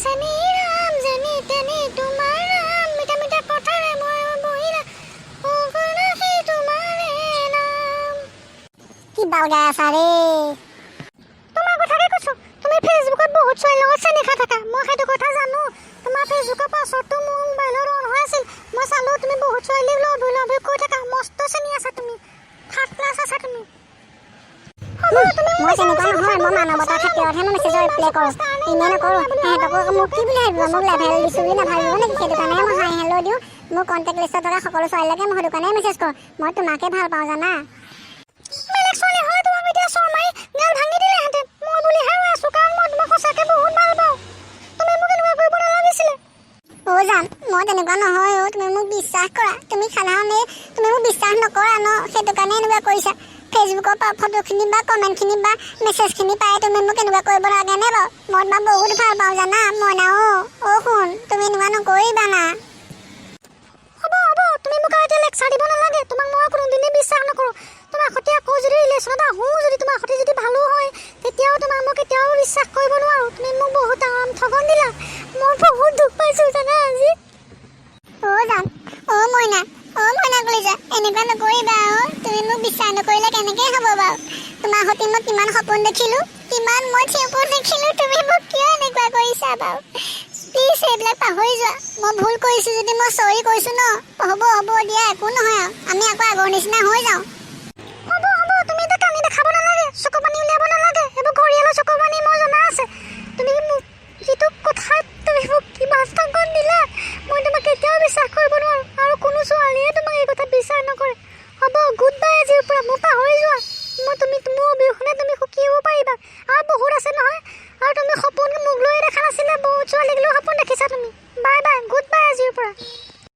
চেনি ৰাম যেনি তেনি তোমাৰ ৰাম মিঠা মিঠা কথাৰে মই বহিলা অগণাহি তোমাৰে নাম। কি বাল গাই আছা ৰে? তোমাৰ কথাকে কৈছো। তুমি ফেচবুকত বহুত ছোৱালীৰ লগত চেনি খাই থাকা, মই সেইটো কথা জানো। তোমাৰ ফেচবুকৰ পাছৱৰ্ডটো মোৰ মোবাইলত অন হৈ আছিল, মই চালো তুমি বহুত ছোৱালীক লভ কৈ থাকা। মস্ত চেনি আছা তুমি, থাৰ্ড ক্লাছ আছা তুমি। মই তেনেকুৱা নহয়, মই মানৱতাৰ খাতিৰতহে মই মেছেজৰ ৰিপ্লাই কৰোঁ, এনেই নকৰোঁ। সিহঁতকো মোক কি বুলি ভাবিব, মোক লেভেল দিছোঁ বুলি নাভাবিব নেকি? সেইটো কাৰণে মই হাই হেল্ল' দিওঁ। মোৰ কণ্টেক্ট লিষ্টত থকা সকলো ছোৱালীলৈকে মই সেইটো কাৰণে মেছেজ কৰোঁ। মই তোমাকে ভাল পাওঁ জানা। বেলেগ ছোৱালী হ'লে তোমাক এতিয়া শৰ্মাই গাল ভাঙি দিলেহেঁতেন। মই বুলিহে ৰৈ আছোঁ, কাৰণ মই তোমাক সঁচাকৈ বহুত ভাল পাওঁ। তুমি মোক এনেকুৱা কৰিব নালাগিছিলে। অ' জান, মই তেনেকুৱা নহয় অ'। তুমি মোক বিশ্বাস কৰা। তুমি সাধাৰণতে তুমি মোক বিশ্বাস নকৰা ন, সেইটো কাৰণে এনেকুৱা কৰিছা। ফেচবুকৰ ফটোখিনি বা কমেণ্টখিনি বা মেছেজখিনি পাই তুমি মোক এনেকুৱা কৰিব নালাগে নে বাৰু? মই তোমাক বহুত ভাল পাওঁ জানা মইনা। অ' শুন, তুমি এনেকুৱা নকৰিবা না। হ'ব তুমি মোক এতিয়া লেকচাৰ দিব নালাগে। তোমাক মই কোনোদিনে বিশ্বাস নকৰোঁ। তোমাৰ সৈতে আকৌ যদি ৰিলেশ্যনত আহোঁ, যদি তোমাৰ সৈতে যদি ভালো হয়, তেতিয়াও তোমাক মই কেতিয়াও বিশ্বাস কৰিব নোৱাৰোঁ। তুমি মোক বহুত ডাঙৰ ঠগন দিলা। মই বহুত দুখ পাইছোঁ জানা আজি। অ' জান, অ' মইনা কলিজা, এনেকুৱা নকৰিবা অ'। তুমি মোক বিশ্বাস নকৰিলে কেনেকৈ হ'ব বাৰু? তোমাৰ সৈতে মই কিমান সপোন দেখিলোঁ, কিমান মই সপোন দেখিলোঁ, তুমি মোক কিয় এনেকুৱা কৰিছা বাৰু? প্লিজ এইবিলাক পাহৰি যোৱা। মই ভুল কৰিছোঁ যদি মই চৰি কৈছোঁ ন। হ'ব দিয়া, একো নহয় আৰু। আমি আকৌ আগৰ নিচিনা হৈ যাওঁ। হ'ব তুমি এতিয়া কান্দি দেখাব নালাগে, চকু পানী উলিয়াব নালাগে। এইবোৰ ঘৰিয়ালৰ চকু পানী মই জনা আছে। তুমি মোক যিটো কথাত তুমি মোক কিমান ঠগন দিলা, মই তোমাক কেতিয়াও বিশ্বাস কৰিব নোৱাৰোঁ। আৰু কোনো ছোৱালীয়ে তোমাক এই কথাত বিশ্বাস নকৰে। হ'ব, গুড বাই আজিৰ পৰা। মোক পাহৰি যোৱা। মোৰ অবিহনে তুমি সুখী হ'ব পাৰিবা। আৰু বহুত আছে নহয়। আৰু তুমি সপোন মোক লৈ দেখা নাছিলা, বহুত ছোৱালীক লৈ সপোন দেখিছা তুমি। বাই, গুড বাই আজিৰ পৰা।